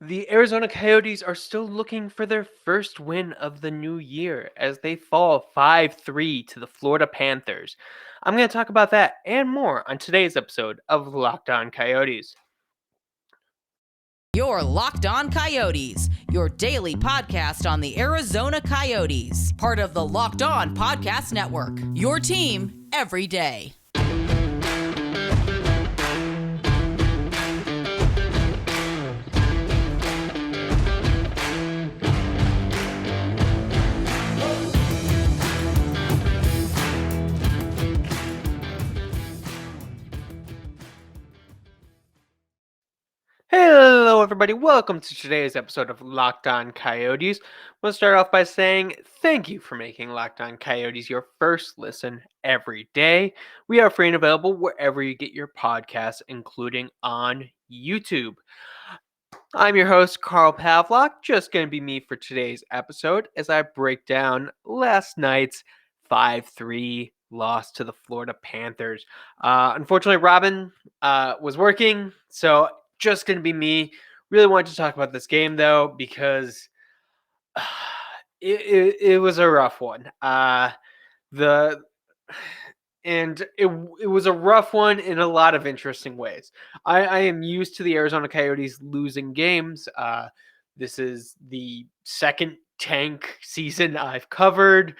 The Arizona Coyotes are still looking for their first win of the new year as they fall 5-3 to the Florida Panthers. I'm going to talk about that and more on today's episode of Locked On Coyotes. Your Locked On Coyotes, your daily podcast on the Arizona Coyotes, part of the Locked On Podcast Network. Your team every day. Hello, everybody. Welcome to today's episode of Locked On Coyotes. We'll start off by saying thank you for making Locked On Coyotes your first listen every day. We are free and available wherever you get your podcasts, including on YouTube. I'm your host, Carl Pavlock. Just going to be me for today's episode as I break down last night's 5-3 loss to the Florida Panthers. Unfortunately, Robin was working, so just going to be me. Really wanted to talk about this game, though, because it was a rough one. The and it was a rough one in a lot of interesting ways. I am used to the Arizona Coyotes losing games. This is the second tank season I've covered.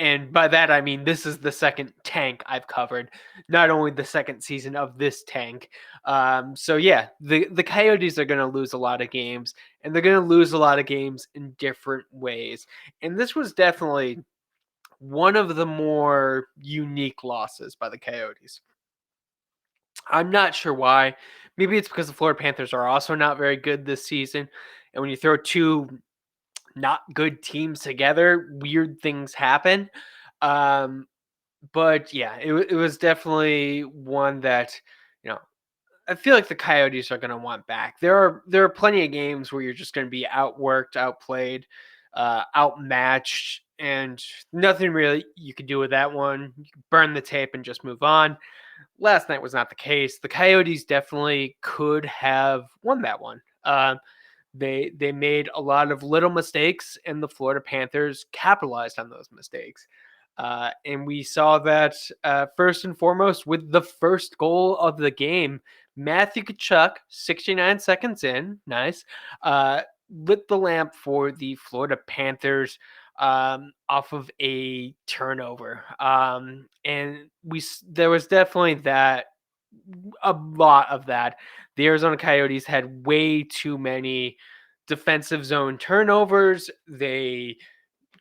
And by that, I mean this is the second tank I've covered, not only the second season of this tank. So yeah, the Coyotes are going to lose a lot of games, and they're going to lose a lot of games in different ways. And this was definitely one of the more unique losses by the Coyotes. I'm not sure why. Maybe it's because the Florida Panthers are also not very good this season. And when you throw two not good teams together, weird things happen. Um, but yeah, it was definitely one that, you know, I feel like the Coyotes are going to want back. There are plenty of games where you're just going to be outworked, outplayed, outmatched, and nothing really you could do with that one. You can burn the tape and just move on. Last night was not the case. The Coyotes definitely could have won that one. They made a lot of little mistakes, and the Florida Panthers capitalized on those mistakes. And we saw that first and foremost with the first goal of the game. Matthew Tkachuk, 69 seconds in, nice, lit the lamp for the Florida Panthers off of a turnover. And there was definitely a lot of that. The Arizona Coyotes had way too many defensive zone turnovers. They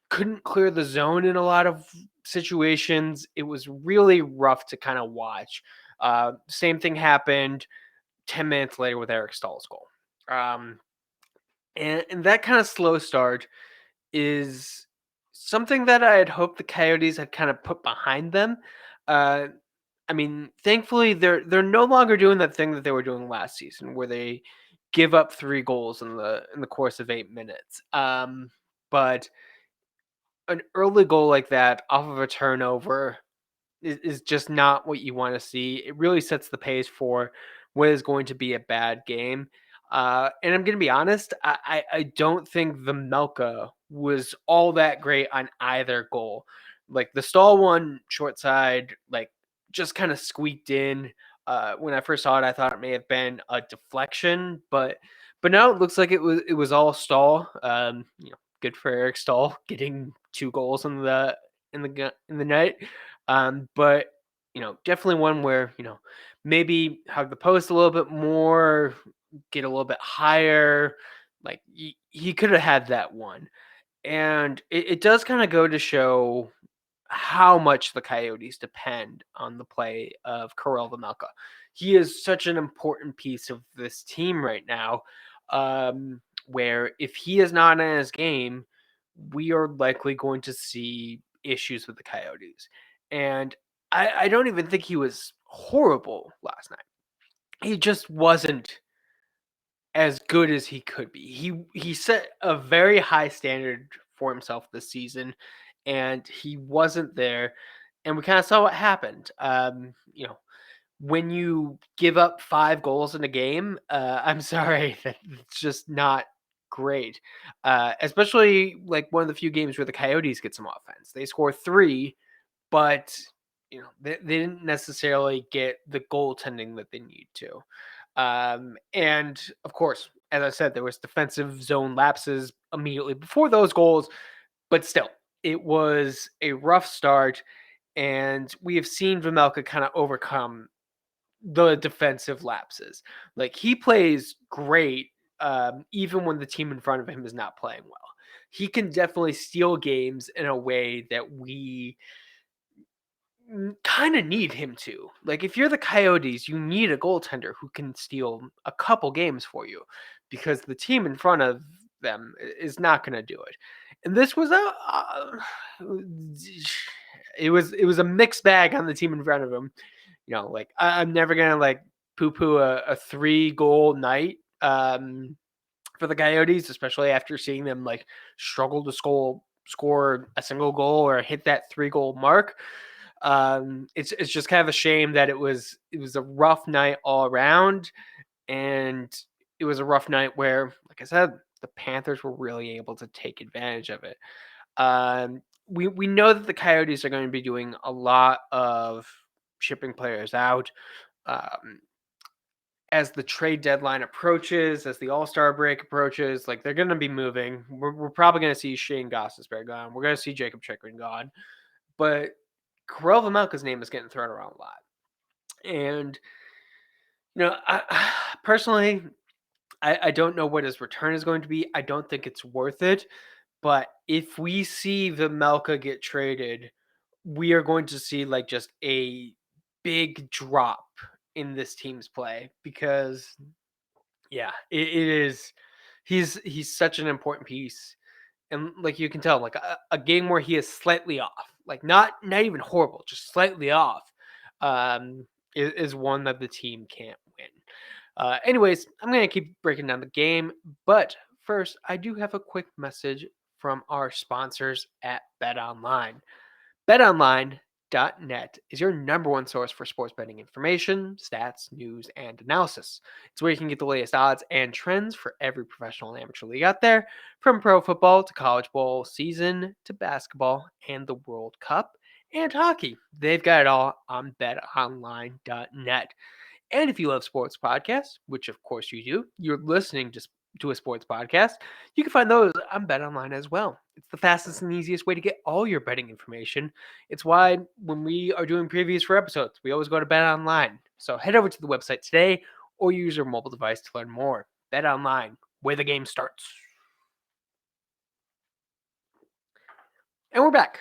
couldn't clear the zone in a lot of situations. It was really rough to kind of watch. Same thing happened 10 minutes later with Eric Stahl's goal. And that kind of slow start is something that I had hoped the Coyotes had kind of put behind them. Uh, I mean, thankfully they're no longer doing that thing that they were doing last season, where they give up 3 goals in the course of 8 minutes. But an early goal like that off of a turnover is just not what you want to see. It really sets the pace for what is going to be a bad game. And I'm going to be honest, I don't think the Melka was all that great on either goal. Like the Stahl one, short side, like just kind of squeaked in. When I first saw it, I thought it may have been a deflection, but now it looks like it was all Stahl. Good for Eric Stahl getting 2 goals in the night. But definitely one where maybe hug the post a little bit more, get a little bit higher. Like he could have had that one, and it does kind of go to show how much the Coyotes depend on the play of Karel Vejmelka. He is such an important piece of this team right now. Where if he is not in his game, we are likely going to see issues with the Coyotes. And I don't even think he was horrible last night. He just wasn't as good as he could be. He set a very high standard for himself this season, and he wasn't there. And we kind of saw what happened. when you give up 5 goals in a game, I'm sorry, it's just not great. Especially like one of the few games where the Coyotes get some offense. They score 3, but they didn't necessarily get the goaltending that they need to. And of course, as I said, there was defensive zone lapses immediately before those goals, but still, it was a rough start, and we have seen Vejmelka kind of overcome the defensive lapses. Like he plays great, even when the team in front of him is not playing well. He can definitely steal games in a way that we kind of need him to. Like if you're the Coyotes, you need a goaltender who can steal a couple games for you because the team in front of them is not going to do it. And this was it was a mixed bag on the team in front of him. Like I'm never going to like poo poo a 3-goal night for the Coyotes, especially after seeing them like struggle to score a single goal or hit that 3-goal mark. It's just kind of a shame that it was a rough night all around, and it was a rough night where, like I said, the Panthers were really able to take advantage of it. We know that the Coyotes are going to be doing a lot of shipping players out. Um, as the trade deadline approaches, as the All-Star break approaches, like they're going to be moving. We're probably going to see Shane Gostisbehere gone. We're going to see Jacob Chikrin gone, but Karel Vejmelka's name is getting thrown around a lot. And personally, I don't know what his return is going to be. I don't think it's worth it. But if we see Vejmelka get traded, we are going to see like just a big drop in this team's play because it is. He's such an important piece, and like you can tell, like a game where he is slightly off, like not even horrible, just slightly off, um, is one that the team can't win. Anyways, I'm gonna keep breaking down the game, but first, I do have a quick message from our sponsors at BetOnline. BetOnline.net is your number one source for sports betting information, stats, news, and analysis. It's where you can get the latest odds and trends for every professional and amateur league out there, from pro football to college bowl season to basketball and the World Cup and hockey. They've got it all on betonline.net. And if you love sports podcasts, which of course you do, you're listening to a sports podcast, you can find those on BetOnline as well. It's the fastest and easiest way to get all your betting information. It's why when we are doing previews for episodes, we always go to BetOnline. So head over to the website today or use your mobile device to learn more. BetOnline, where the game starts. And we're back.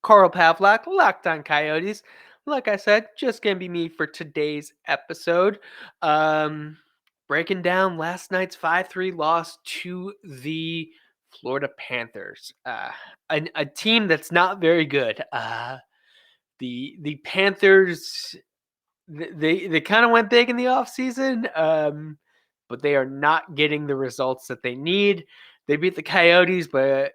Carl Pavlak, Locked on Coyotes. Like I said, just gonna be me for today's episode. Breaking down last night's 5-3 loss to the Florida Panthers, a team that's not very good. The Panthers, they kind of went big in the offseason, but they are not getting the results that they need. They beat the Coyotes, but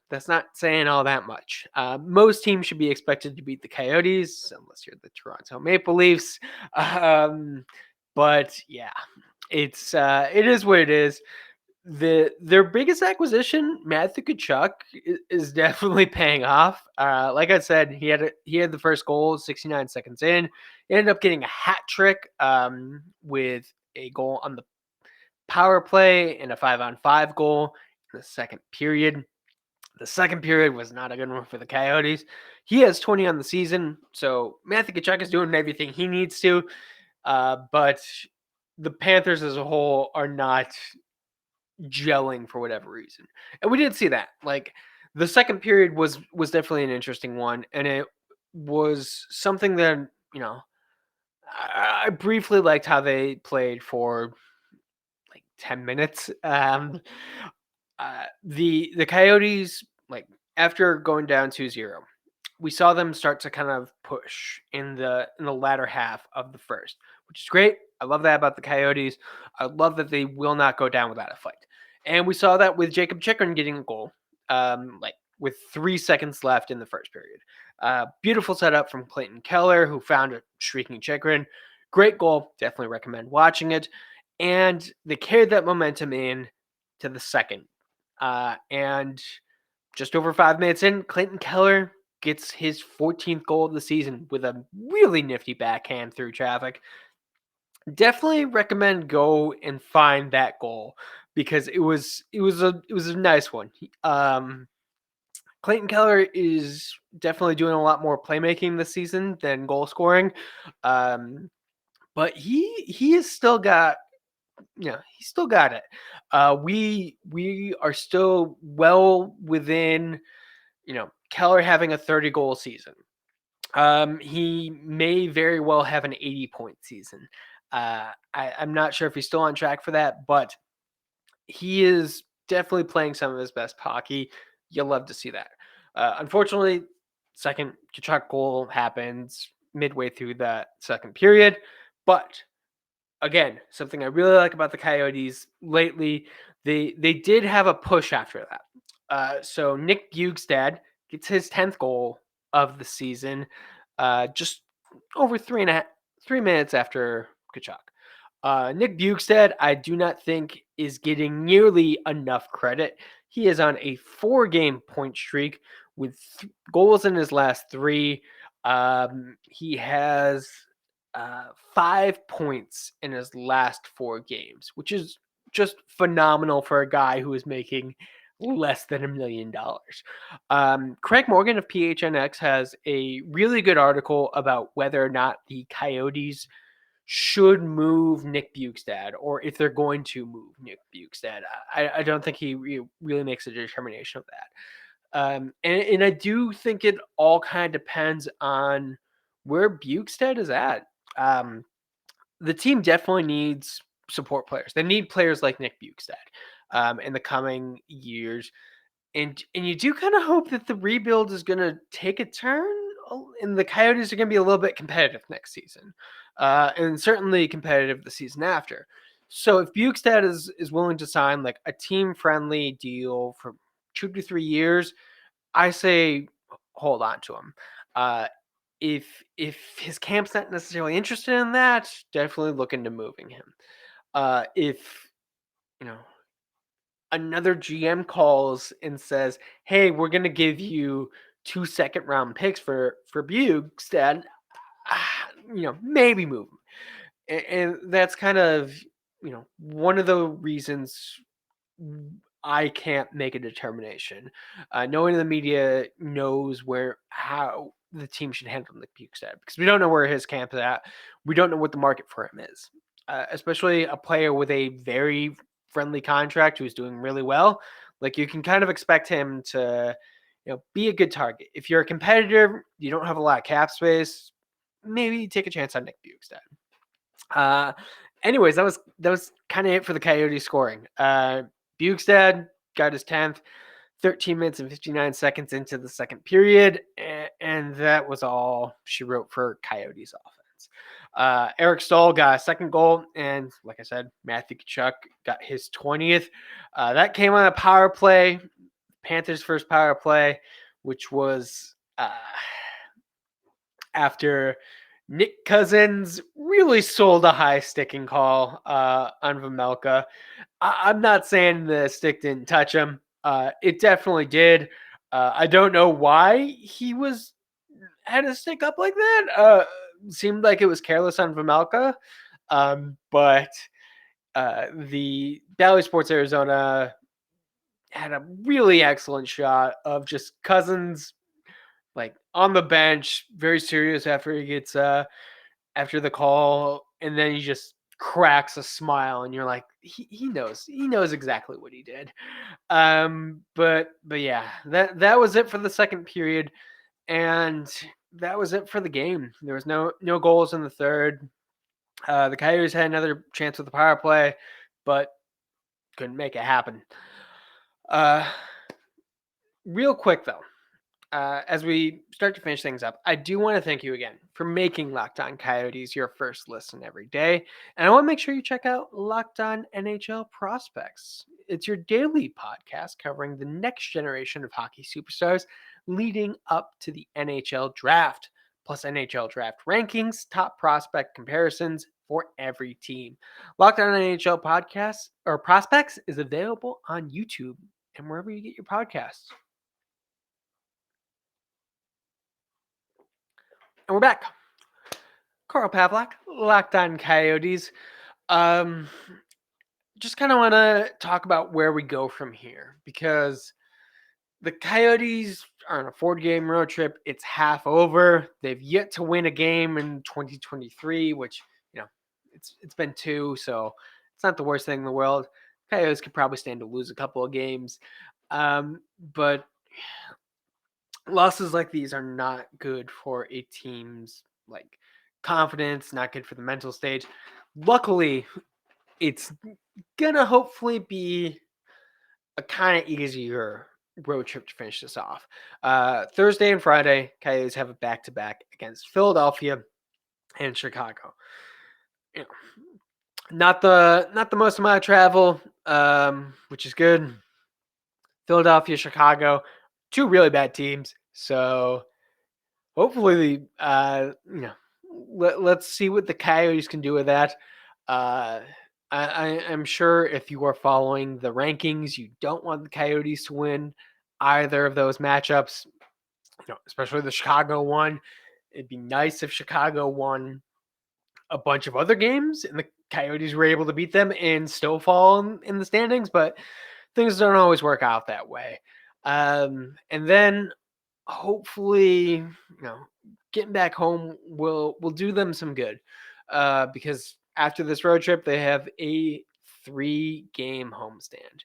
that's not saying all that much. Most teams should be expected to beat the Coyotes, unless you're the Toronto Maple Leafs. But yeah, it is what it is. Their biggest acquisition, Matthew Tkachuk, is definitely paying off. Like I said, he had the first goal 69 seconds in. He ended up getting a hat trick with a goal on the power play and a 5-on-5 goal in the second period. The second period was not a good one for the Coyotes. He has 20 on the season, so Matthew Tkachuk is doing everything he needs to. But the Panthers as a whole are not gelling for whatever reason. And we did see that. Like the second period was definitely an interesting one, and it was something that, I briefly liked how they played for like 10 minutes. The Coyotes, like after going down 2-0, we saw them start to kind of push in the latter half of the first, which is great. I love that about the Coyotes. I love that they will not go down without a fight. And we saw that with Jacob Chikrin getting a goal. Like with 3 seconds left in the first period. Beautiful setup from Clayton Keller, who found a streaking Chikrin. Great goal. Definitely recommend watching it. And they carried that momentum in to the second. And just over 5 minutes in, Clayton Keller gets his 14th goal of the season with a really nifty backhand through traffic. Definitely recommend go and find that goal because it was a nice one. Clayton Keller is definitely doing a lot more playmaking this season than goal scoring, but he has still got he's still got it. We are still well within Keller having a 30 goal season. He may very well have an 80-point season. I'm not sure if he's still on track for that, but he is definitely playing some of his best hockey. You'll love to see that. Unfortunately, second Kachuk goal happens midway through that second period, but again, something I really like about the Coyotes lately, they did have a push after that. So Nick Bjugstad gets his 10th goal of the season, just over 3 minutes after Kachuk. Nick Bjugstad, I do not think is getting nearly enough credit. He is on a 4-game point streak with goals in his last 3. He has 5 points in his last 4 games, which is just phenomenal for a guy who is making less than $1 million. Craig Morgan of PHNX has a really good article about whether or not the Coyotes should move Nick Bjugstad or if they're going to move Nick Bjugstad. I don't think he really makes a determination of that. And I do think it all kind of depends on where Bjugstad is at. The team definitely needs support players. They need players like Nick Bjugstad in the coming years. And you do kind of hope that the rebuild is going to take a turn, and the Coyotes are going to be a little bit competitive next season, and certainly competitive the season after. So if Bjugstad is willing to sign like a team friendly deal for 2 to 3 years, I say hold on to him. If his camp's not necessarily interested in that, definitely look into moving him. If you know another GM calls and says, "Hey, we're gonna give you 2 second-round picks for Bugstad," maybe move him. And that's kind of one of the reasons I can't make a determination. No one in the media knows how the team should handle Nick Bjugstad because we don't know where his camp is at. We don't know what the market for him is, especially a player with a very friendly contract who's doing really well. Like you can kind of expect him to, be a good target. If you're a competitor, you don't have a lot of cap space. Maybe take a chance on Nick Bjugstad. Anyways, that was kind of it for the Coyotes scoring. Bjugstad got his 10th, 13 minutes and 59 seconds into the second period, and that was all she wrote for Coyotes offense. Eric Stahl got a second goal, and like I said, Matthew Tkachuk got his 20th. That came on a power play, Panthers' first power play, which was after Nick Cousins really sold a high sticking call on Vejmelka. I'm not saying the stick didn't touch him. It definitely did. I don't know why he had his stick up like that. Seemed like it was careless on Vejmelka. But the Bally Sports Arizona had a really excellent shot of just Cousins like on the bench, very serious after he gets after the call, and then he just cracks a smile, and you're like, he knows exactly what he did. But yeah, that was it for the second period, and that was it for the game. There was no goals in the third. The Coyotes had another chance with the power play, but couldn't make it happen. Real quick though, as we start to finish things up, I do want to thank you again for making Locked On Coyotes your first listen every day. And I want to make sure you check out Locked On NHL Prospects. It's your daily podcast covering the next generation of hockey superstars leading up to the NHL draft, plus NHL draft rankings, top prospect comparisons for every team. Locked On NHL podcasts or prospects is available on YouTube and wherever you get your podcasts. And we're back. Carl Pavlak, Locked On Coyotes. Um, just kind of want to talk about where we go from here because the Coyotes are on a 4-game road trip. It's half over. They've yet to win a game in 2023, which, it's been 2, so it's not the worst thing in the world. Coyotes could probably stand to lose a couple of games. But losses like these are not good for a team's confidence, not good for the mental stage. Luckily, it's gonna hopefully be a kind of easier road trip to finish this off. Thursday and Friday, Coyotes have a back-to-back against Philadelphia and Chicago. You know, not the most amount of travel, which is good. Philadelphia, Chicago, 2 really bad teams. So hopefully, let's see what the Coyotes can do with that. I'm sure if you are following the rankings, you don't want the Coyotes to win either of those matchups, especially the Chicago one. It'd be nice if Chicago won a bunch of other games and the Coyotes were able to beat them and still fall in the standings, but things don't always work out that way. And then hopefully, getting back home will do them some good, because after this road trip, they have a 3-game homestand.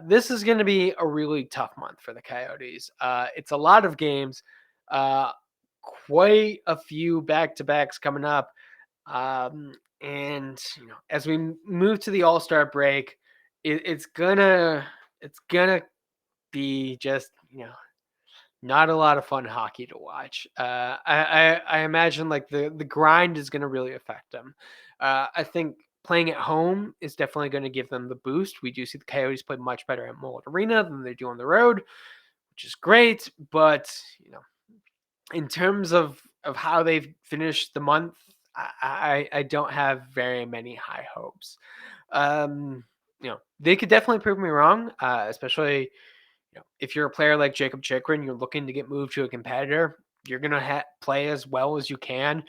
This is going to be a really tough month for the Coyotes. It's a lot of games, quite a few back-to-backs coming up. And as we move to the All-Star break, it's gonna be just not a lot of fun hockey to watch. I imagine the grind is going to really affect them. I think playing at home is definitely going to give them the boost. We do see the Coyotes play much better at Mullet Arena than they do on the road, which is great. But in terms of how they've finished the month, I don't have very many high hopes. They could definitely prove me wrong, especially if you're a player like Jacob Chikrin, you're looking to get moved to a competitor, you're going to play as well as you can.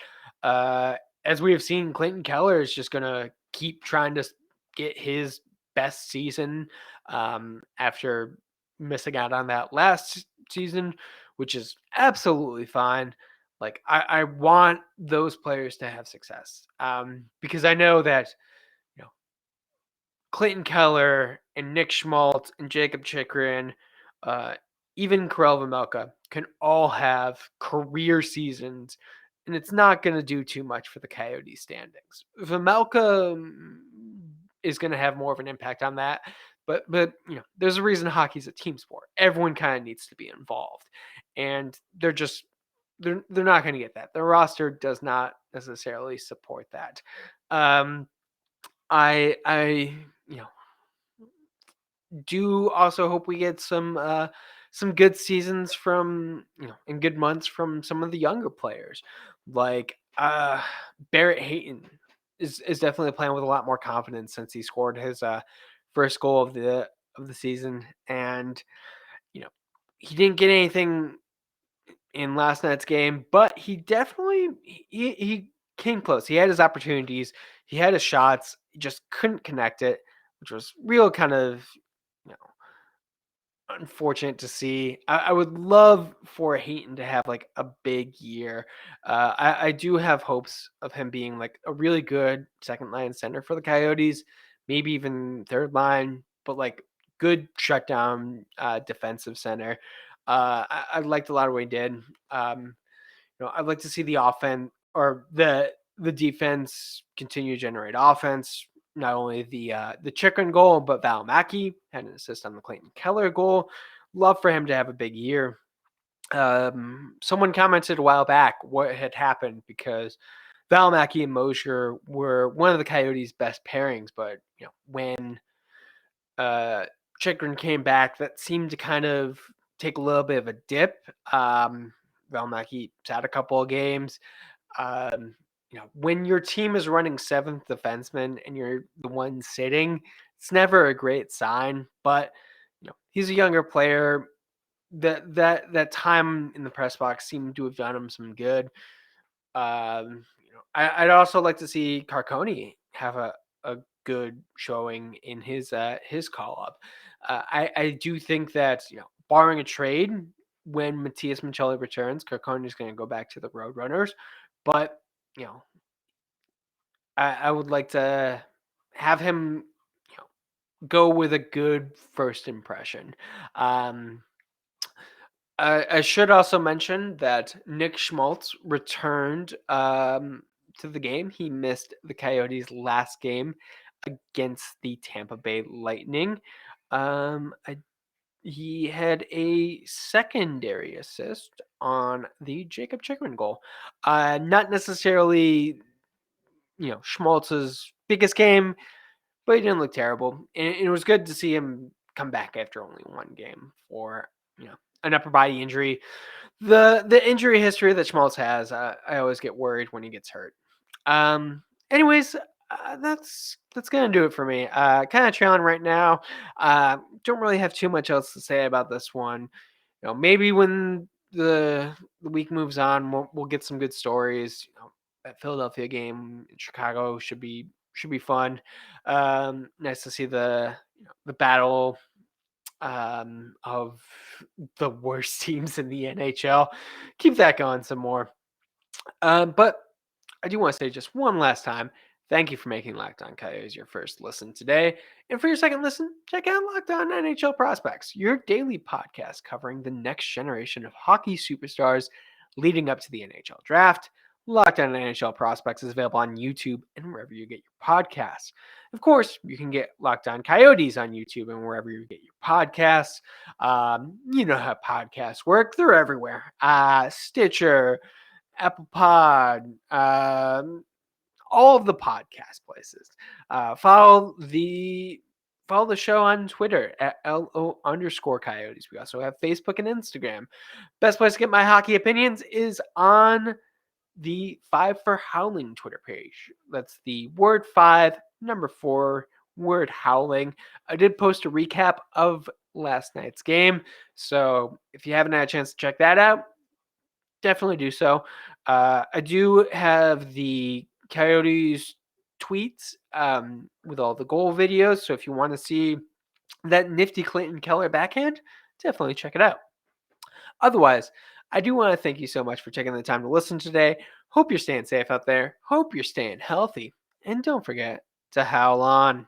As we have seen, Clayton Keller is just going to keep trying to get his best season after missing out on that last season, which is absolutely fine. I want those players to have success, because I know that Clayton Keller and Nick Schmaltz and Jacob Chikrin, even Karel Vejmelka can all have career seasons, and it's not going to do too much for the Coyote standings. Vejmelka is going to have more of an impact on that, but there's a reason hockey's a team sport. Everyone kind of needs to be involved, and they're not going to get that. The roster does not necessarily support that. I do also hope we get some good seasons from and good months from some of the younger players, like Barrett Hayton is definitely playing with a lot more confidence since he scored his first goal of the season, and he didn't get anything in last night's game, but he definitely he came close. He had his opportunities, he had his shots, he just couldn't connect it, which was real kind of you know unfortunate to see. I would love for Hayton to have a big year. I do have hopes of him being a really good second line center for the Coyotes, maybe even third line, but good shutdown defensive center. I liked a lot of what he did. I'd like to see the offense or the defense continue to generate offense. Not only the Chikrin goal, but Valimaki had an assist on the Clayton Keller goal. Love for him to have a big year. Someone commented a while back what had happened because Valimaki and Mosher were one of the Coyotes' best pairings, but when Chikrin came back, that seemed to kind of take a little bit of a dip. Velnacky's had a couple of games. When your team is running seventh defenseman and you're the one sitting, it's never a great sign. But he's a younger player. That time in the press box seemed to have done him some good. I'd also like to see Carconi have a good showing in his call up. I do think that barring a trade, when Matthias Mancelli returns, Carconi is going to go back to the Roadrunners. But I would like to have him go with a good first impression. I should also mention that Nick Schmaltz returned to the game. He missed the Coyotes' last game against the Tampa Bay Lightning. He had a secondary assist on the Jacob Chikrin goal. Not necessarily, Schmaltz's biggest game, but he didn't look terrible. And it was good to see him come back after only one game for, an upper body injury. The injury history that Schmaltz has, I always get worried when he gets hurt. Anyways, that's gonna do it for me. Kind of trailing right now. Don't really have too much else to say about this one. Maybe when the week moves on, we'll get some good stories. That Philadelphia game in Chicago should be fun. Nice to see the battle of the worst teams in the NHL. Keep that going some more. But I do want to say just one last time, thank you for making Locked On Coyotes your first listen today. And for your second listen, check out Locked On NHL Prospects, your daily podcast covering the next generation of hockey superstars leading up to the NHL draft. Locked On NHL Prospects is available on YouTube and wherever you get your podcasts. Of course, you can get Locked On Coyotes on YouTube and wherever you get your podcasts. You know how podcasts work. They're everywhere. Stitcher, Apple Pod, all of the podcast places. Follow the show on Twitter at LO_Coyotes. We also have Facebook and Instagram. Best place to get my hockey opinions is on the 5 for Howling Twitter page. That's the word 5, number 4, word howling. I did post a recap of last night's game. So if you haven't had a chance to check that out, definitely do so. I do have the Coyotes tweets with all the goal videos. So if you want to see that nifty Clayton Keller backhand, definitely check it out. Otherwise, I do want to thank you so much for taking the time to listen today. Hope you're staying safe out there. Hope you're staying healthy. And don't forget to howl on.